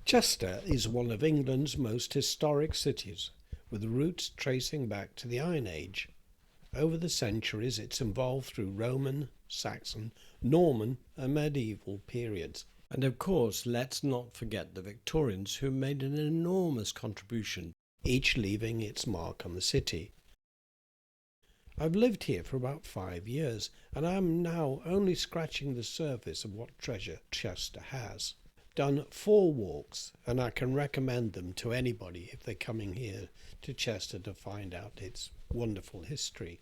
Chester is one of England's most historic cities, with roots tracing back to the Iron Age. Over the centuries, it's evolved through Roman, Saxon, Norman, and medieval periods. And of course, let's not forget the Victorians, who made an enormous contribution, each leaving its mark on the city. I've lived here for about 5 years, and I'm now only scratching the surface of what treasure Chester has. Done 4 walks, and I can recommend them to anybody if they're coming here to Chester to find out its wonderful history.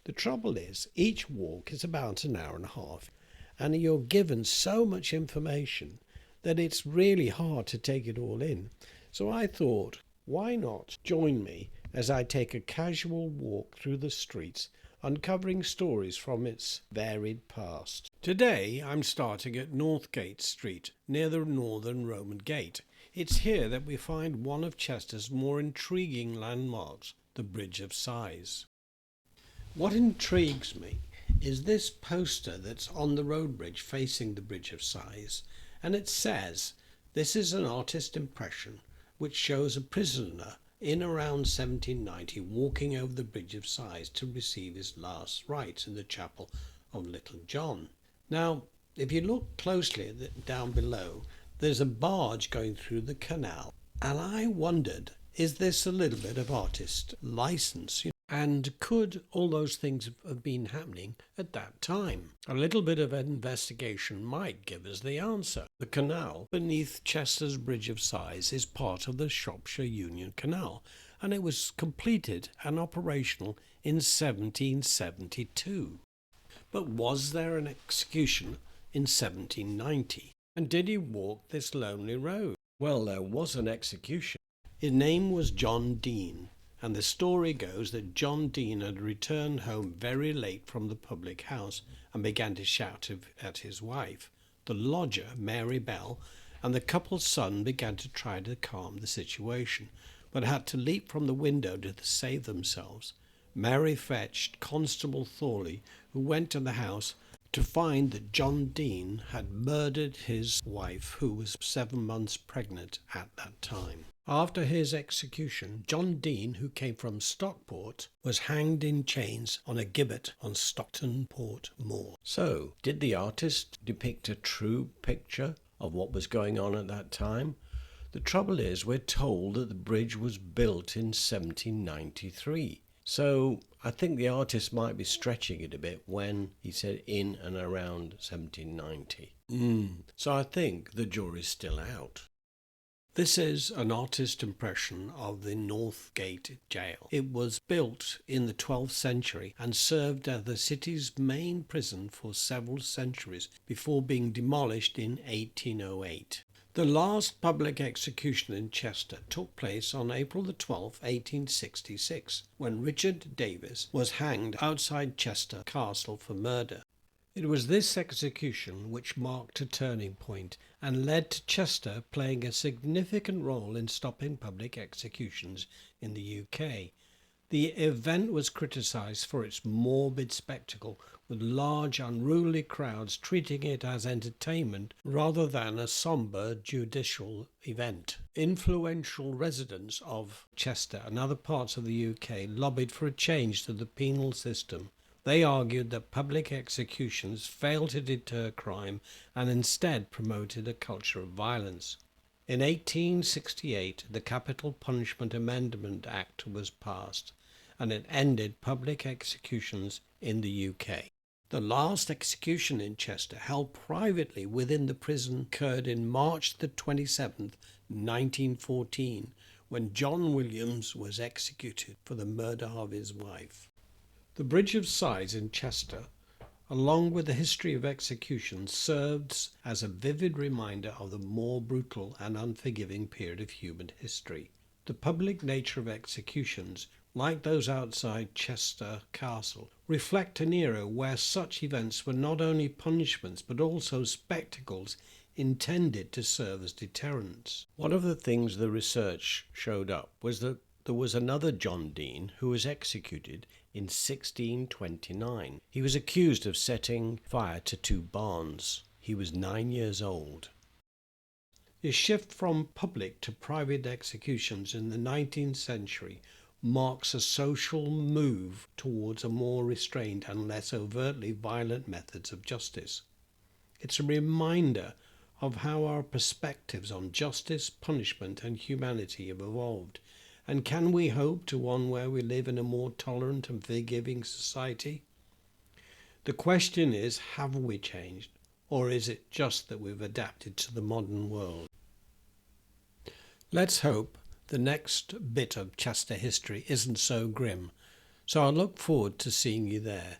The trouble is, each walk is about an hour and a half, and you're given so much information that it's really hard to take it all in. So I thought, why not join me as I take a casual walk through the streets, uncovering stories from its varied past. Today I'm starting at Northgate Street, near the northern Roman Gate. It's here that we find one of Chester's more intriguing landmarks, the Bridge of Sighs. What intrigues me is this poster that's on the road bridge facing the Bridge of Sighs, and it says, "This is an artist's impression," which shows a prisoner in around 1790 walking over the Bridge of Sighs to receive his last rites in the chapel of Little John. Now, if you look closely down below, there's a barge going through the canal, and I wondered, is this a little bit of artist license? And could all those things have been happening at that time? A little bit of investigation might give us the answer. The canal beneath Chester's Bridge of Sighs is part of the Shropshire Union Canal, and it was completed and operational in 1772. But was there an execution in 1790? And did he walk this lonely road? Well, there was an execution. His name was John Dean. And the story goes that John Dean had returned home very late from the public house and began to shout at his wife. The lodger, Mary Bell, and the couple's son began to try to calm the situation, but had to leap from the window to save themselves. Mary fetched Constable Thorley, who went to the house to find that John Dean had murdered his wife, who was 7 months pregnant at that time. After his execution, John Dean, who came from Stockport, was hanged in chains on a gibbet on Stockton-Port Moor. So, did the artist depict a true picture of what was going on at that time? The trouble is, we're told that the bridge was built in 1793. So, I think the artist might be stretching it a bit when he said in and around 1790. So I think the jury's still out. This is an artist's impression of the Northgate Jail. It was built in the 12th century and served as the city's main prison for several centuries before being demolished in 1808. The last public execution in Chester took place on April 12, 1866, when Richard Davis was hanged outside Chester Castle for murder. It was this execution which marked a turning point and led to Chester playing a significant role in stopping public executions in the UK. The event was criticised for its morbid spectacle, with large unruly crowds treating it as entertainment rather than a sombre judicial event. Influential residents of Chester and other parts of the UK lobbied for a change to the penal system. They argued that public executions failed to deter crime and instead promoted a culture of violence. In 1868, the Capital Punishment Amendment Act was passed, and it ended public executions in the UK. The last execution in Chester, held privately within the prison, occurred in March the 27th, 1914, when John Williams was executed for the murder of his wife. The Bridge of Sighs in Chester, along with the history of executions, serves as a vivid reminder of the more brutal and unforgiving period of human history. The public nature of executions, like those outside Chester Castle, reflect an era where such events were not only punishments but also spectacles intended to serve as deterrents. One of the things the research showed up was that there was another John Dean who was executed in 1629. He was accused of setting fire to 2 barns. He was 9 years old. The shift from public to private executions in the 19th century marks a social move towards a more restrained and less overtly violent methods of justice. It's a reminder of how our perspectives on justice, punishment, and humanity have evolved. And can we hope to one where we live in a more tolerant and forgiving society? The question is, have we changed? Or is it just that we've adapted to the modern world? Let's hope the next bit of Chester history isn't so grim. So I look forward to seeing you there.